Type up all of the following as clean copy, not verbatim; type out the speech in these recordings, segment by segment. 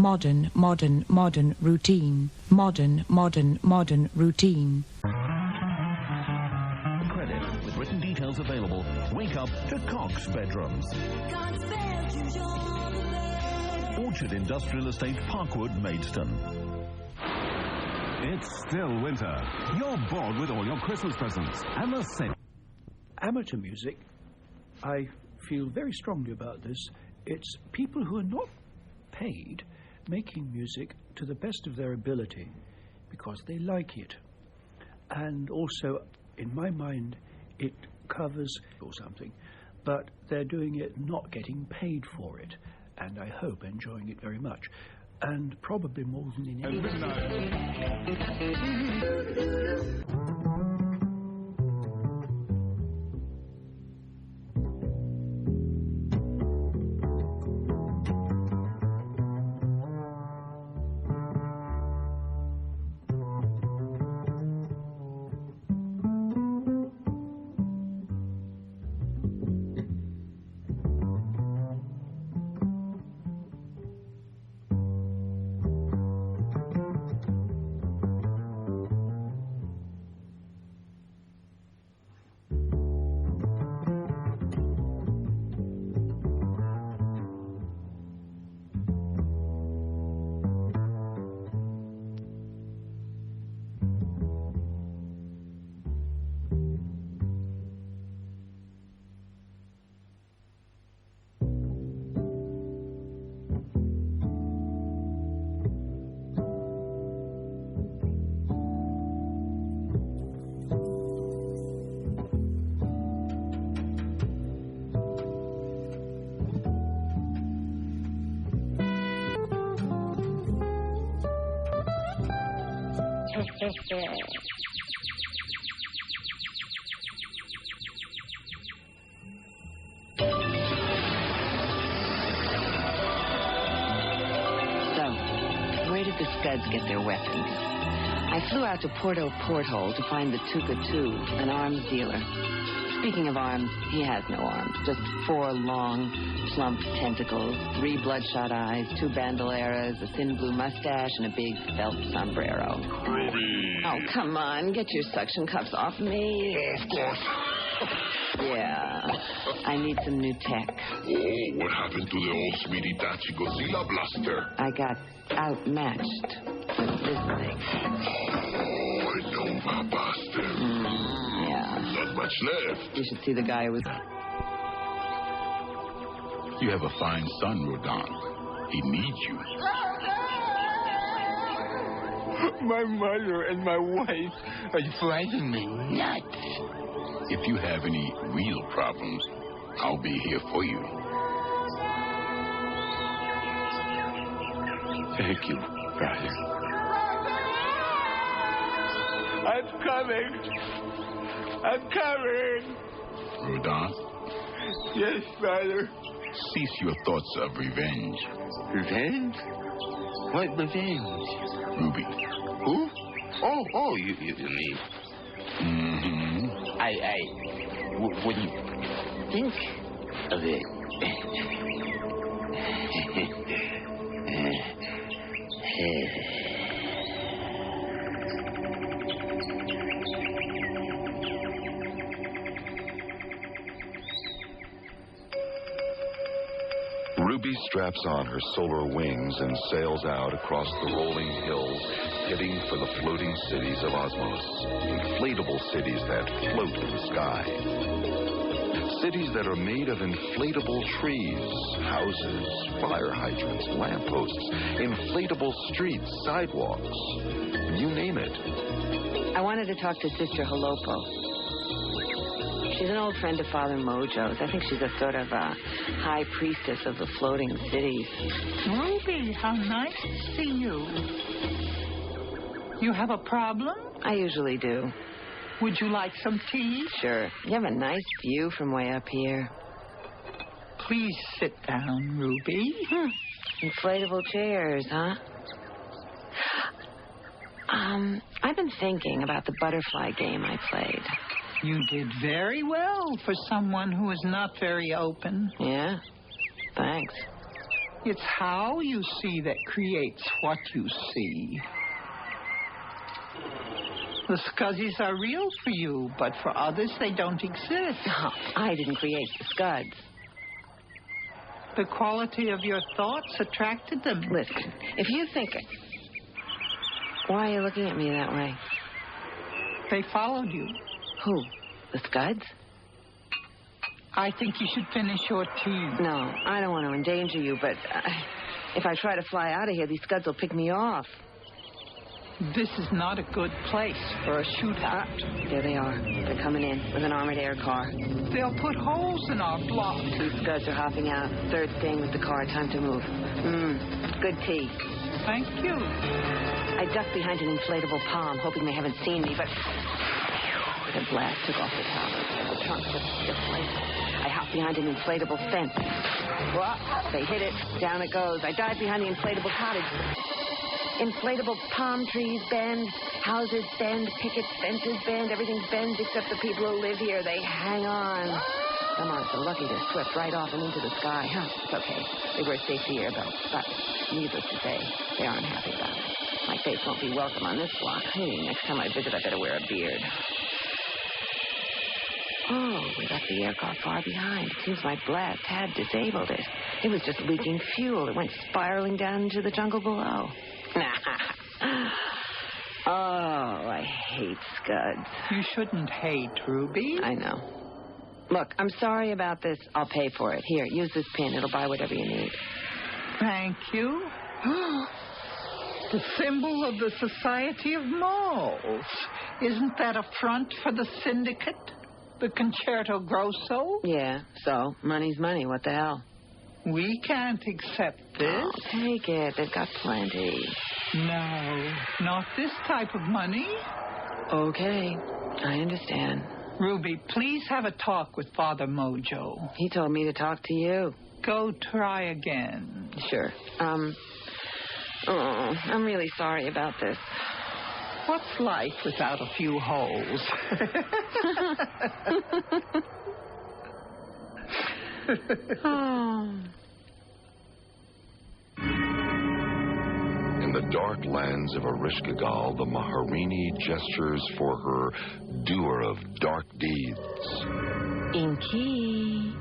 modern, modern, modern routine, modern, modern, modern routine. Credit with written details available. Wake up to Cox Bedrooms. Orchard Industrial Estate, Parkwood, Maidstone. It's still winter. You're bored with all your Christmas presents. And the same. Amateur music, I feel very strongly about this. It's people who are not paid making music to the best of their ability because they like it. And also, in my mind, it covers or something, but they're doing it not getting paid for it, and I hope enjoying it very much, and probably more than in any Where did the Scuds get their weapons? I flew out to Porto Porthole to find the Tuca 2, an arms dealer. Speaking of arms, he has no arms. Just 4 long, plump tentacles, 3 bloodshot eyes, 2 bandoleras, a thin blue mustache, and a big felt sombrero. Ruby! Oh, come on. Get your suction cuffs off me. Of course. Yeah. I need some new tech. Oh, what happened to the old Sweetie Tachi Godzilla blaster? I got outmatched with this thing. Oh, I know my bastard. Yeah. Not much left. You should see the guy who was... You have a fine son, Rodin. He needs you. My mother and my wife are driving me nuts. If you have any real problems, I'll be here for you. Thank you, brother. I'm coming. Rodin? Yes, brother. Cease your thoughts of revenge. Revenge? What revenge? Ruby. Who? Oh, you mean... Mm-hmm. I wouldn't think of it. Ruby straps on her solar wings and sails out across the rolling hills, heading for the floating cities of Osmos. Inflatable cities that float in the sky. Cities that are made of inflatable trees, houses, fire hydrants, lampposts, inflatable streets, sidewalks. You name it. I wanted to talk to Sister Holopo. She's an old friend of Father Mojo's. I think she's a sort of a high priestess of the floating cities. Ruby, how nice to see you. You have a problem? I usually do. Would you like some tea? Sure. You have a nice view from way up here. Please sit down, Ruby. Inflatable chairs, huh? I've been thinking about the butterfly game I played. You did very well for someone who is not very open. Yeah? Thanks. It's how you see that creates what you see. The Scuzzies are real for you, but for others they don't exist. Oh, I didn't create the Scuds. The quality of your thoughts attracted them. Listen, if you think it... Why are you looking at me that way? They followed you. Who? The Scuds? I think you should finish your tea. No, I don't want to endanger you, but if I try to fly out of here, these Scuds will pick me off. This is not a good place for a shootout. There they are. They're coming in with an armored air car. They'll put holes in our block. 2 Scuds are hopping out. 3rd staying with the car. Time to move. Good tea. Thank you. I ducked behind an inflatable palm, hoping they haven't seen me, but the blast took off the top. The trunk was stiffly. I hopped behind an inflatable fence. Well, they hit it. Down it goes. I dive behind the inflatable cottage. Inflatable palm trees bend, houses bend, pickets, fences bend, everything bends except the people who live here. They hang on. Some aren't so lucky they're swept right off and into the sky. Huh, it's okay. They wear safety air belts, but needless to say, they aren't happy about it. My face won't be welcome on this block. Hey, next time I visit, I better wear a beard. Oh, we left the air car far behind. It seems my blast had disabled it. It was just leaking fuel. It went spiraling down into the jungle below. Oh, I hate Scuds. You shouldn't hate, Ruby. I know. Look, I'm sorry about this. I'll pay for it. Here, use this pin. It'll buy whatever you need. Thank you. The symbol of the Society of Moles. Isn't that a front for the syndicate? The Concerto Grosso? Yeah, so money's money. What the hell? We can't accept this. Oh, take it. They've got plenty. No, not this type of money. Okay, I understand. Ruby, please have a talk with Father Mojo. He told me to talk to you. Go try again. Sure. I'm really sorry about this. What's life without a few holes? Oh. In the dark lands of Erishkigal, the Maharini gestures for her doer of dark deeds. Inky.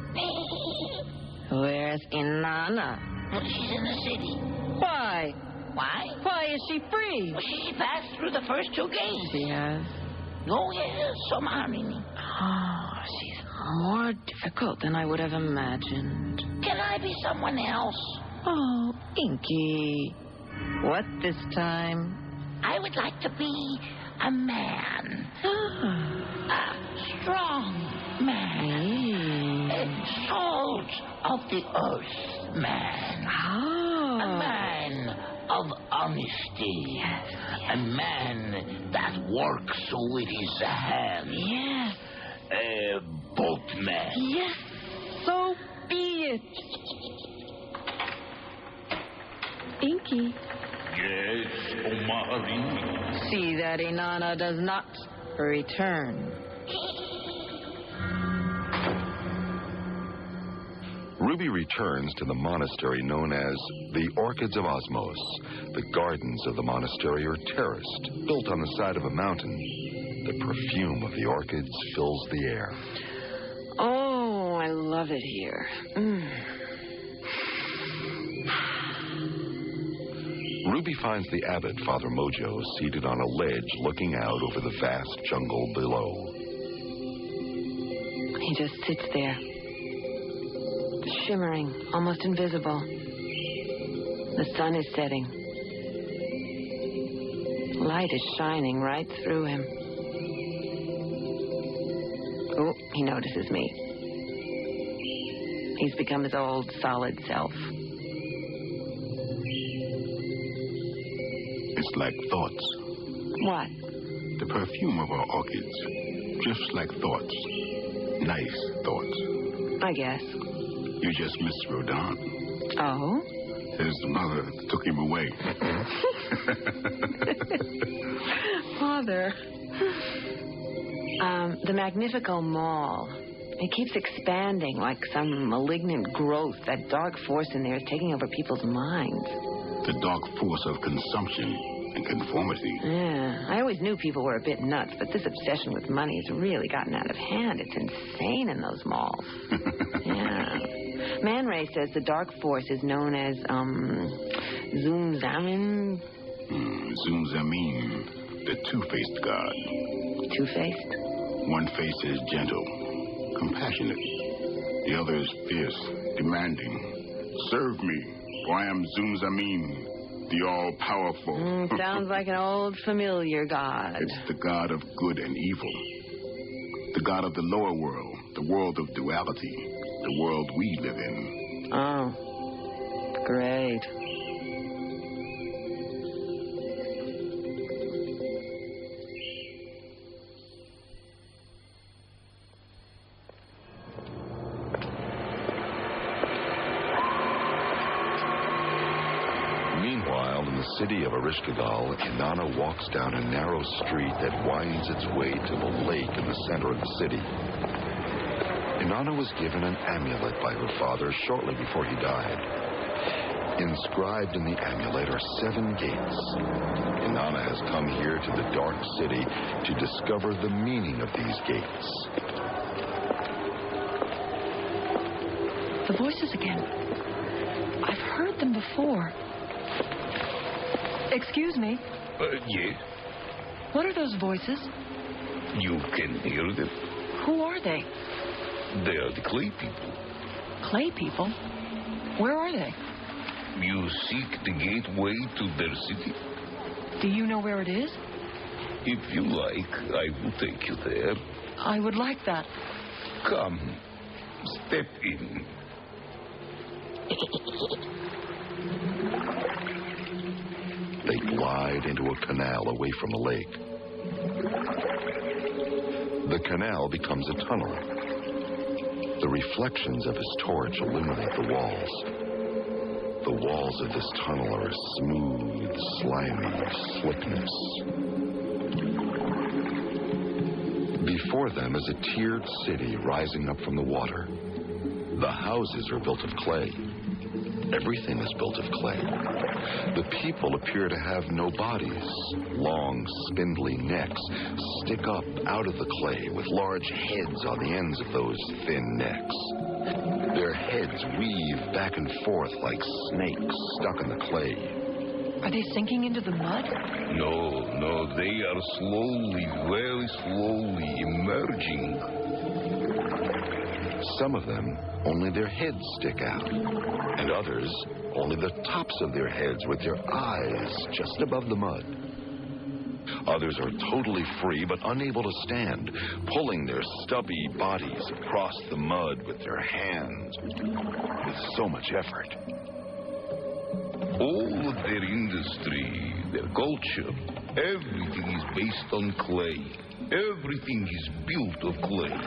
Where's Inanna? She's in the city. Why? Why? Why is she free? Well, she passed through the first 2 gates. She has? Oh, yes, so Maharini. Oh, she's more difficult than I would have imagined. Can I be someone else? Oh, Inky. What this time? I would like to be a man. A strong man. A salt of the earth man. Oh. A man of honesty. Yes. A man that works with his hands. Yes. A boatman. Yes. So be it. Inky. Yes, O Maharini. See that Inanna does not return. Ruby returns to the monastery known as the Orchids of Osmos. The gardens of the monastery are terraced, built on the side of a mountain. The perfume of the orchids fills the air. Oh, I love it here. Ruby finds the abbot, Father Mojo, seated on a ledge looking out over the vast jungle below. He just sits there, shimmering, almost invisible. The sun is setting. Light is shining right through him. Oh, he notices me. He's become his old, solid self. It's like thoughts. What? The perfume of our orchids. Just like thoughts. Nice thoughts. I guess. You just missed Rodin. Oh? His mother took him away. Father. The Magnifico Mall It keeps expanding like some malignant growth. That dark force in there is taking over people's minds. The dark force of consumption and conformity. Yeah, I always knew people were a bit nuts, but this obsession with money has really gotten out of hand. It's insane in those malls. Yeah. Man Ray says the dark force is known as, Zoom-Zamin. Zoom-Zamin, the two-faced god. Two-faced? One face is gentle, compassionate. The other is fierce, demanding. Serve me, for I am Zoom-Zamin, the all-powerful. Sounds like an old familiar god. It's the god of good and evil. The god of the lower world, the world of duality, the world we live in. Oh, great. Meanwhile, in the city of Erishkigal, Inanna walks down a narrow street that winds its way to the lake in the center of the city. Inanna was given an amulet by her father shortly before he died. Inscribed in the amulet are 7 gates. Inanna has come here to the dark city to discover the meaning of these gates. The voices again. I've heard them before. Excuse me. Yes? What are those voices? You can hear them. Who are they? They are the clay people. Clay people? Where are they? You seek the gateway to their city? Do you know where it is? If you like, I will take you there. I would like that. Come, step in. They glide into a canal away from the lake. The canal becomes a tunnel. The reflections of his torch illuminate the walls. The walls of this tunnel are a smooth, slimy slickness. Before them is a tiered city rising up from the water. The houses are built of clay. Everything is built of clay. The people appear to have no bodies. Long, spindly necks stick up out of the clay with large heads on the ends of those thin necks. Their heads weave back and forth like snakes stuck in the clay. Are they sinking into the mud? No, they are slowly, very slowly emerging. Some of them, only their heads stick out, and others, only the tops of their heads with their eyes just above the mud. Others are totally free but unable to stand, pulling their stubby bodies across the mud with their hands with so much effort. All of their industry, their culture, everything is based on clay. Everything is built of clay.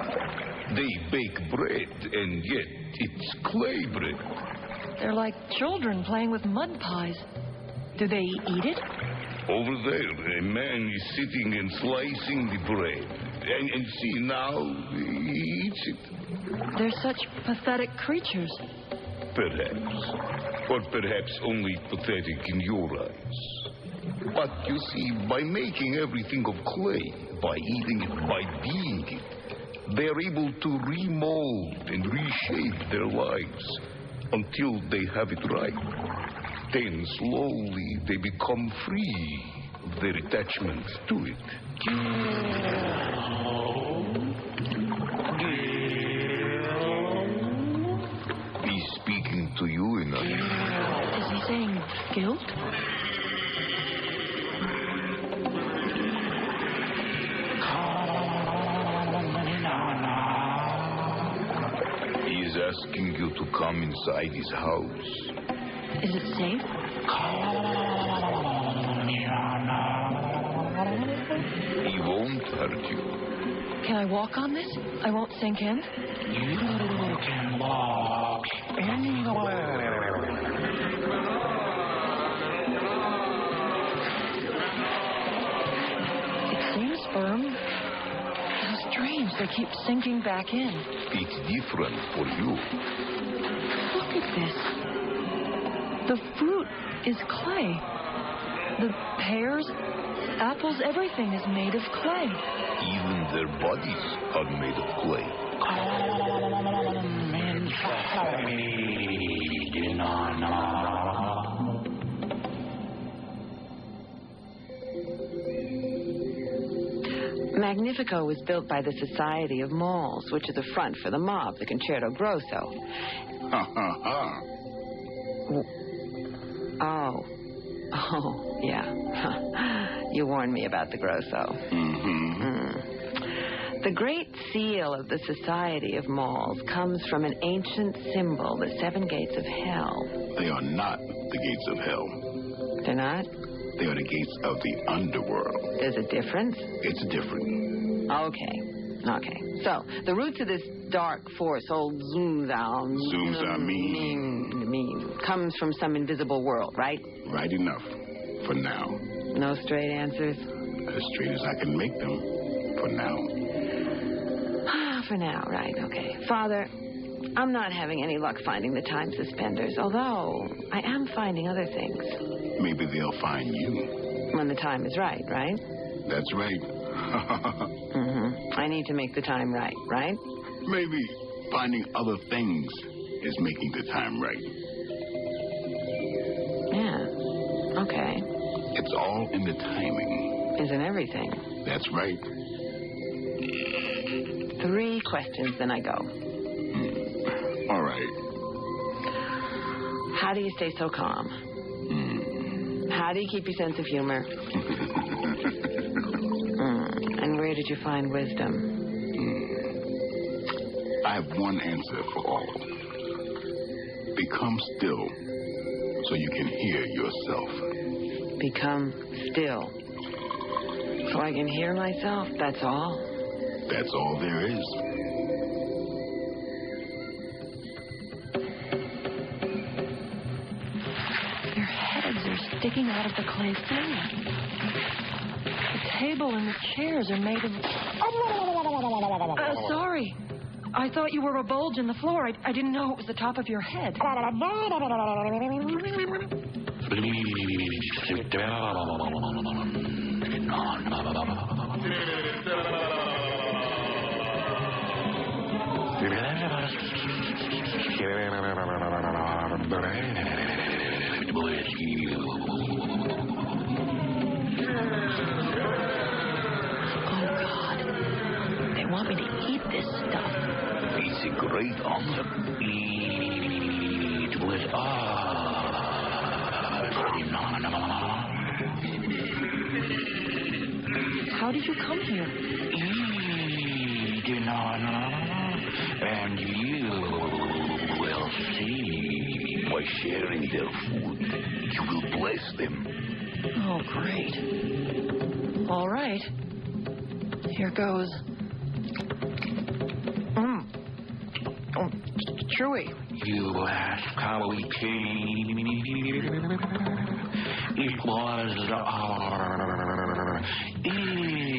They bake bread, and yet it's clay bread. They're like children playing with mud pies. Do they eat it? Over there, a man is sitting and slicing the bread. And see, now he eats it. They're such pathetic creatures. Perhaps. Or perhaps only pathetic in your eyes. But you see, by making everything of clay, by eating it, by being it, they are able to remold and reshape their lives until they have it right. Then slowly they become free of their attachment to it. He's speaking to you, Inanna. Is he saying guilt? He is asking you to come inside his house. Is it safe? He won't hurt you. Can I walk on this? I won't sink in? You can walk anywhere. It seems firm. How strange. They keep sinking back in. It's different for you. Look at this. The fruit is clay. The pears, apples, everything is made of clay. Even their bodies are made of clay. Magnifico was built by the Society of Malls, which is a front for the mob, the Concerto Grosso. Ha ha ha. Oh, yeah. You warned me about the Grosso. The Great Seal of the Society of Malls comes from an ancient symbol, the 7 gates of hell. They are not the gates of hell. They're not? They are the gates of the underworld. There's a difference? It's different. Okay. So, the roots of this dark force, old mean, comes from some invisible world, right? Right enough. For now. No straight answers? As straight as I can make them. For now. For now, right, okay. Father, I'm not having any luck finding the time suspenders, although I am finding other things. Maybe they'll find you. When the time is right? That's right. I need to make the time right? Maybe finding other things is making the time right. Yeah, okay. It's all in the timing. Isn't everything? That's right. 3 questions, then I go. All right. How do you stay so calm? How do you keep your sense of humor? And where did you find wisdom? I have one answer for all. Become still so you can hear yourself. Become still so I can hear myself? That's all? That's all there is. Their heads are sticking out of the clay floor. The table and the chairs are made of... sorry. I thought you were a bulge in the floor. I didn't know it was the top of your head. Sit down. They want me to eat this stuff. It's a great honor. Eat with How did you come here? Eat, and you will see. By sharing their food, you will bless them. Oh, great. All right. Here goes. Oh, chewy. You ask how we came. It was our ignorance.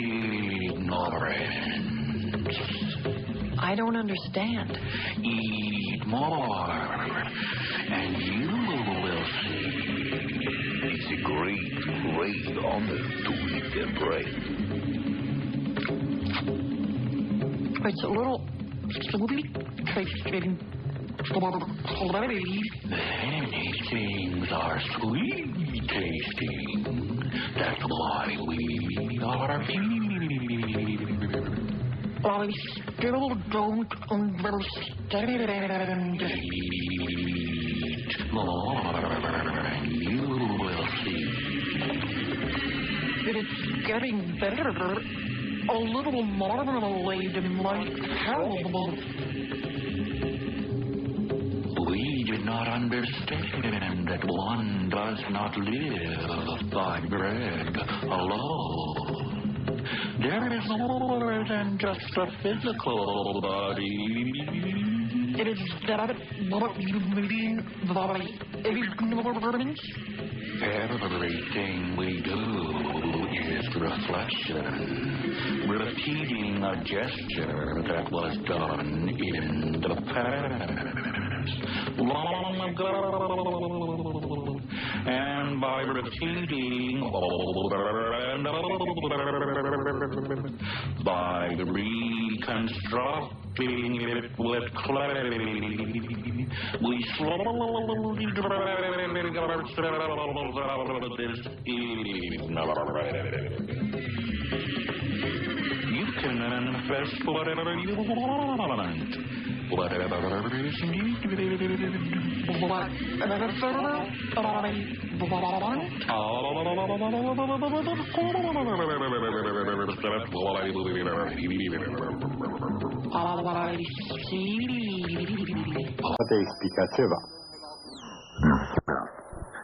I don't understand. Eat more, and you will see. It's a great, great honor to eat their bread. It's a little sweet tasting. Many things are sweet tasting. That's why we are here. I still don't understand. Eat more, and you will see. It's getting better. A little marmalade might help. We did not understand that one does not live by bread alone. There is more than just a physical body. It is that what you mean by ignorance? Everything we do is reflection, repeating a gesture that was done in the past, long ago, and by repeating, by reconstructing it with clarity, we slowly drag ourselves out of this ignorance. You can manifest whatever you want, whatever is needed,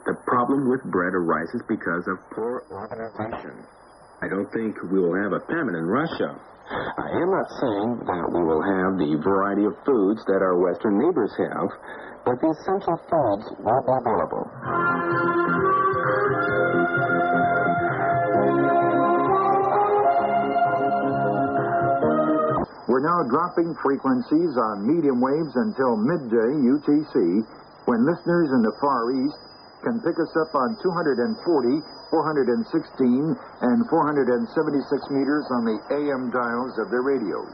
The problem with bread arises because of poor organization. I don't think we will have a famine in Russia. I am not saying that we will have the variety of foods that our Western neighbors have, but the essential foods won't be available. We're now dropping frequencies on medium waves until midday UTC, when listeners in the Far East can pick us up on 240, 416, and 476 meters on the AM dials of their radios.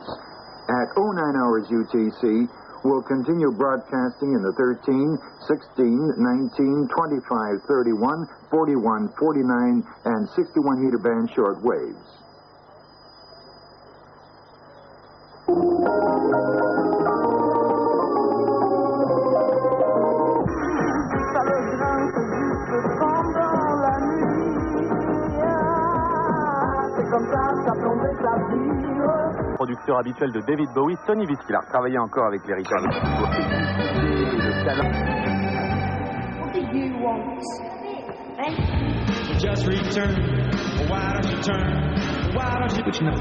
At 09 hours UTC, we'll continue broadcasting in the 13, 16, 19, 25, 31, 41, 49, and 61 meter band short waves. Producteur habituel de David Bowie, Tony Visky, a travaillé encore avec les Richards. What do you want? Just return. Why don't you turn? Why don't you...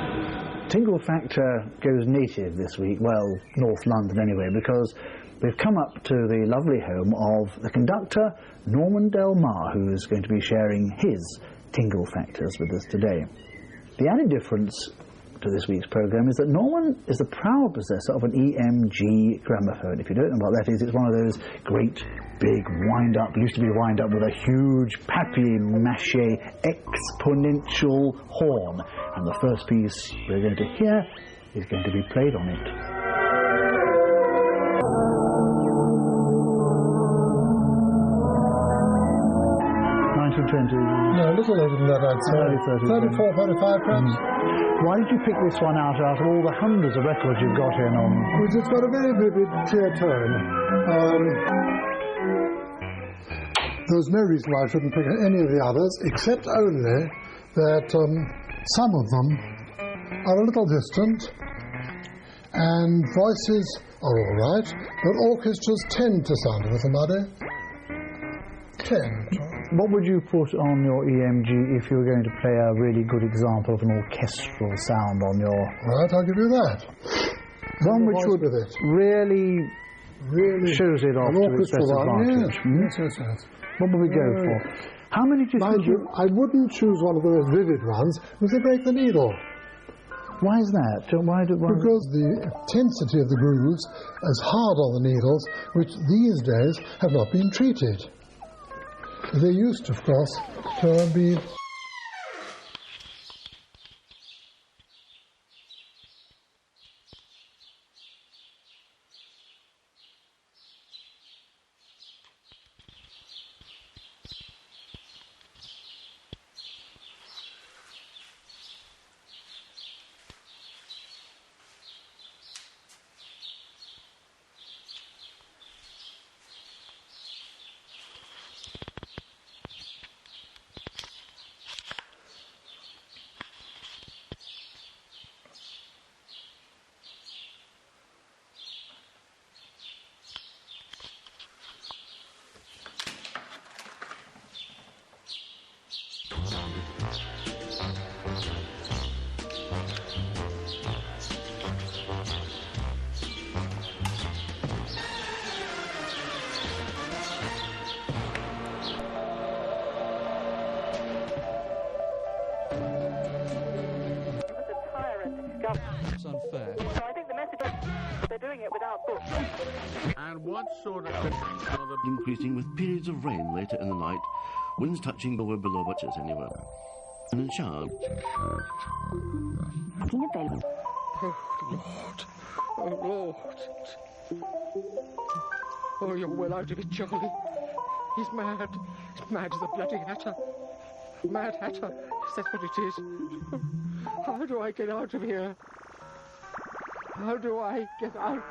Tingle Factor goes native this week, well, North London anyway, because we've come up to the lovely home of the conductor, Norman Del Mar, who is going to be sharing his Tingle Factors with us today. The added difference to this week's programme is that Norman is the proud possessor of an EMG gramophone. If you don't know what that is, it's one of those great big wind-up, used to be wind-up with a huge papier-mâché exponential horn. And the first piece we're going to hear is going to be played on it. 1920? No, a little later than that, I'd say. Early 30s. 34, 35 perhaps. Why did you pick this one out of all the hundreds of records you've got in on? Well, it's got a very vivid, clear tone. There's no reason why I shouldn't pick any of the others, except only that some of them are a little distant, and voices are all right, but orchestras tend to sound a little muddy. What would you put on your EMG if you were going to play a really good example of an orchestral sound on your... Right, I'll give you that. One which would really shows it off to its best advantage. Yes. What would we go for? How many do you think I wouldn't choose one of the most vivid ones, because they break the needle. Why is that? Because the intensity of the grooves is hard on the needles, which these days have not been treated. They used, of course, to be... doing it without books. And what sort of conditions are the... Increasing with periods of rain later in the night, winds touching below watches anywhere. And in showers. Oh, Lord. Oh, Lord. Oh, you're well out of it, Charlie. He's mad. He's mad as a bloody hatter. Mad hatter. That's what it is. How do I get out of here? How do I get out?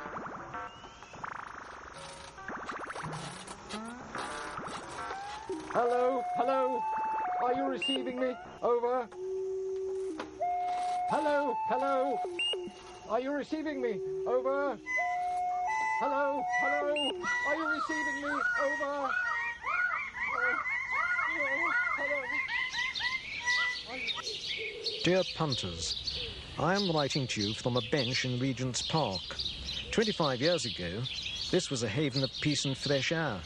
Hello? Hello? Are you receiving me? Over. Hello? Hello? Are you receiving me? Over. Hello? Hello? Are you receiving me? Over. Dear punters, I am writing to you from a bench in Regent's Park. 25 years ago, this was a haven of peace and fresh air,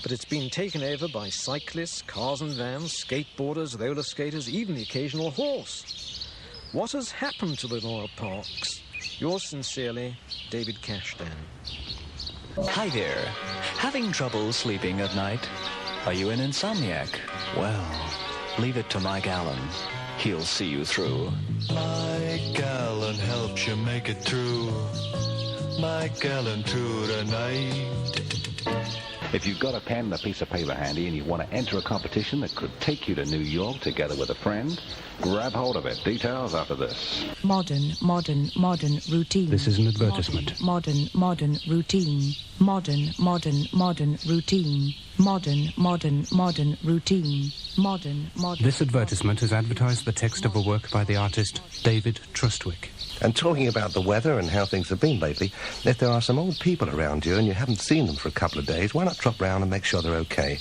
but it's been taken over by cyclists, cars and vans, skateboarders, roller skaters, even the occasional horse. What has happened to the royal parks? Yours sincerely, David Cashdan. Hi there. Having trouble sleeping at night? Are you an insomniac? Well, leave it to Mike Allen. He'll see you through. Mike Allen helps you make it through. Mike Allen to the night. If you've got a pen and a piece of paper handy and you want to enter a competition that could take you to New York together with a friend, grab hold of it. Details after this. Modern routine. This is an advertisement. Modern routine. Modern routine. Modern routine. Modern. This advertisement has advertised the text of a work by the artist David Trustwick. And talking about the weather and how things have been lately, if there are some old people around you and you haven't seen them for a couple of days, why not drop round and make sure they're okay?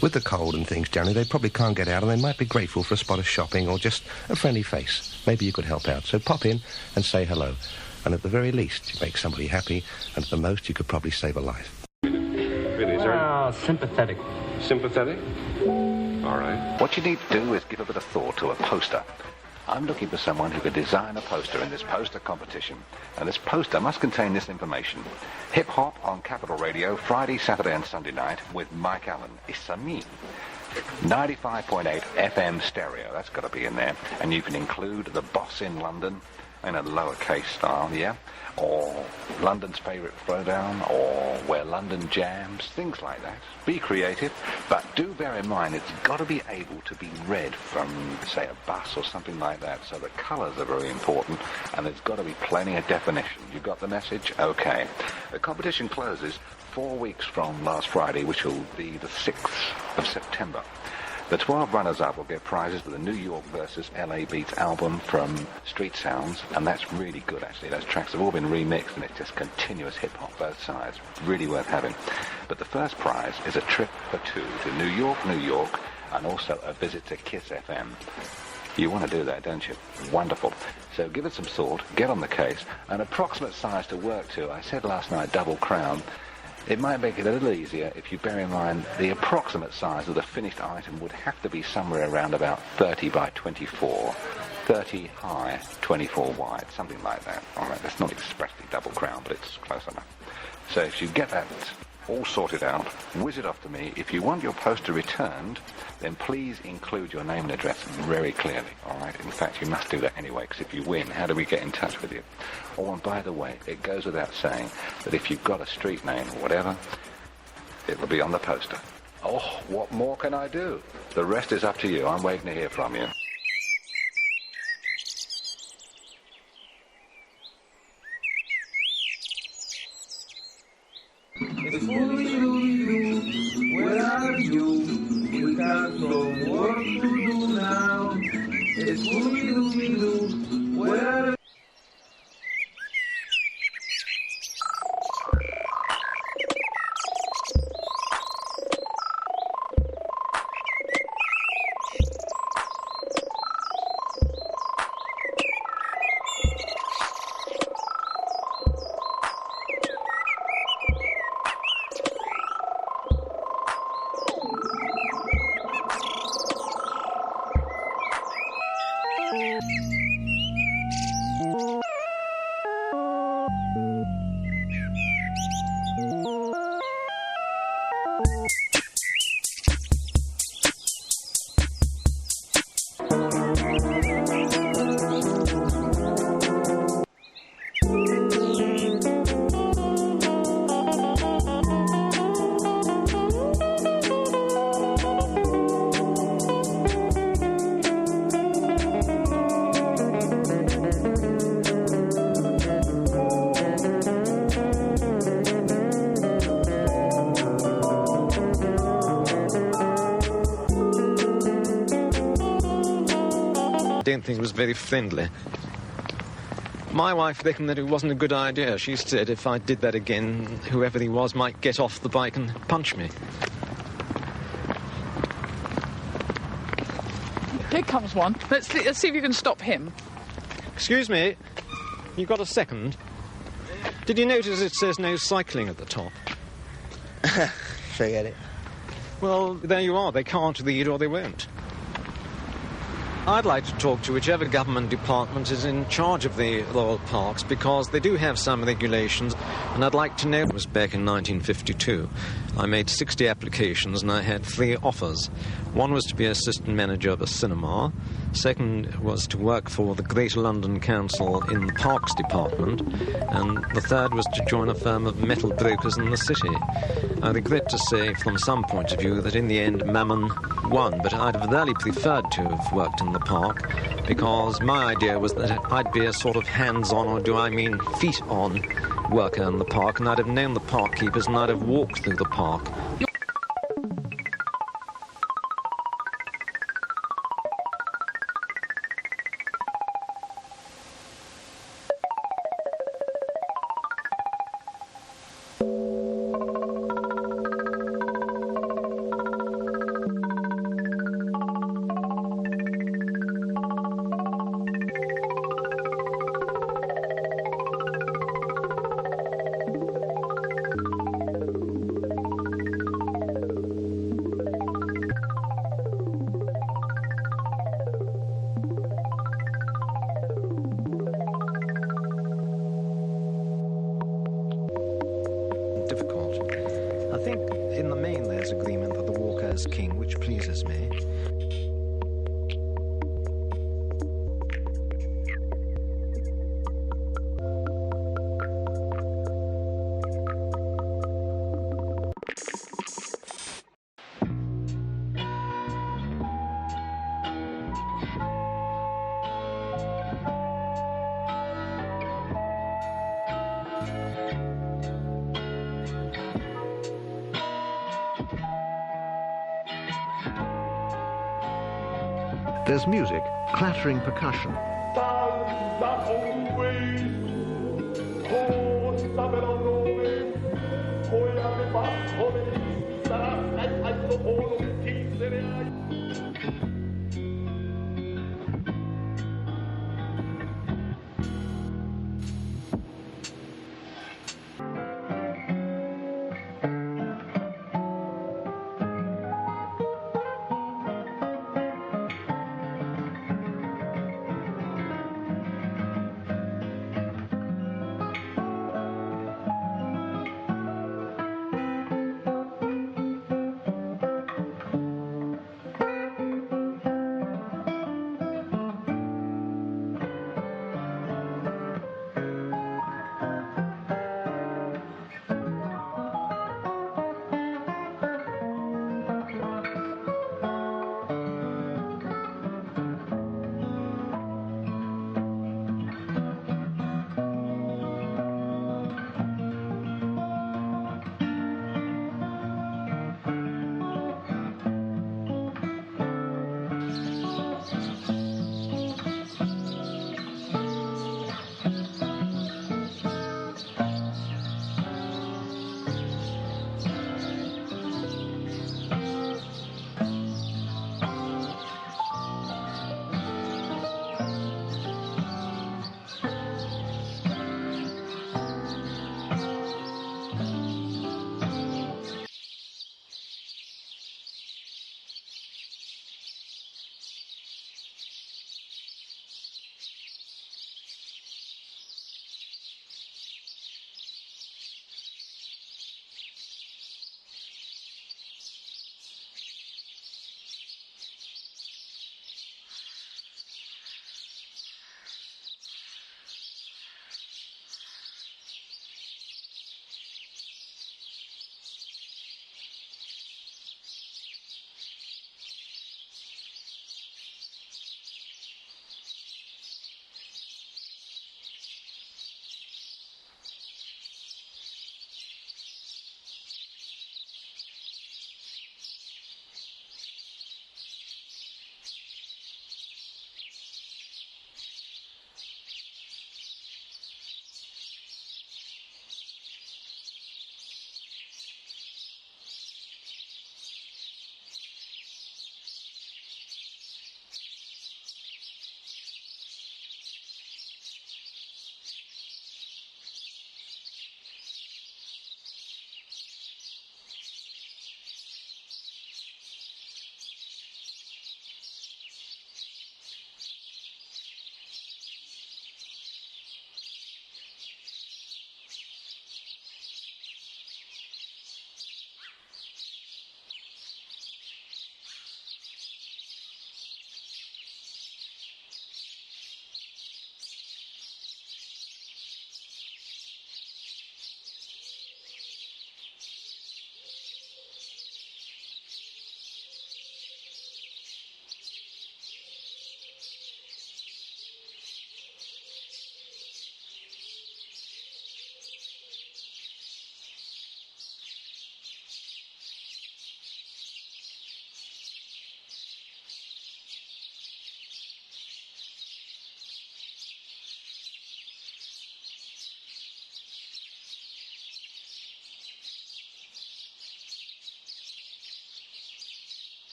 With the cold and things generally, they probably can't get out and they might be grateful for a spot of shopping or just a friendly face. Maybe you could help out. So pop in and say hello. And at the very least, you make somebody happy, and at the most, you could probably save a life. Really, is there... sympathetic. Sympathetic? All right. What you need to do is give a bit of thought to a poster. I'm looking for someone who could design a poster in this poster competition. And this poster must contain this information. Hip Hop on Capital Radio, Friday, Saturday and Sunday night with Mike Allen. Isamin. 95.8 FM stereo. That's got to be in there. And you can include The Boss in London in a lowercase style, yeah? Or London's Favourite Throwdown, or Where London Jams, things like that. Be creative, but do bear in mind it's got to be able to be read from, say, a bus or something like that, so the colours are very important, and there's got to be plenty of definition. You got the message? Okay. The competition closes 4 weeks from last Friday, which will be the 6th of September. The 12 runners-up will get prizes for the New York versus LA Beats album from Street Sounds, and that's really good, actually. Those tracks have all been remixed, and it's just continuous hip-hop, both sides. Really worth having. But the first prize is a trip for two to New York, and also a visit to Kiss FM. You want to do that, don't you? Wonderful. So give it some thought, get on the case. An approximate size to work to. I said last night, double crown. It might make it a little easier if you bear in mind the approximate size of the finished item would have to be somewhere around about 30 by 24. 30 high, 24 wide, something like that. All right, that's not expressly double crown, but it's close enough. So if you get that all sorted out, whiz it off to me. If you want your poster returned, then please include your name and address very clearly, all right? In fact, you must do that anyway, because if you win, how do we get in touch with you? Oh, and by the way, it goes without saying that if you've got a street name or whatever, it will be on the poster. Oh, what more can I do? The rest is up to you. I'm waiting to hear from you. Where are you? We have some work to do now. Scooby-Doo, where don't think it was very friendly. My wife reckoned that it wasn't a good idea. She said if I did that again, whoever he was might get off the bike and punch me. Here comes one. Let's see if you can stop him. Excuse me, you got a second? Did you notice it says no cycling at the top? Forget it. Well, there you are. They can't read or they won't. I'd like to talk to whichever government department is in charge of the royal parks, because they do have some regulations, and I'd like to know. It was back in 1952. I made 60 applications and I had 3 offers. One was to be assistant manager of a cinema. Second was to work for the Greater London Council in the Parks Department. And the third was to join a firm of metal brokers in the city. I regret to say, from some point of view, that in the end Mammon won, but I'd have really preferred to have worked in the park, because my idea was that I'd be a sort of hands-on, or do I mean feet-on, worker in the park, and I'd have known the park keepers and I'd have walked through the park. Difficult. I think in the main there's agreement that the walker is king, which pleases me. There's music, clattering percussion.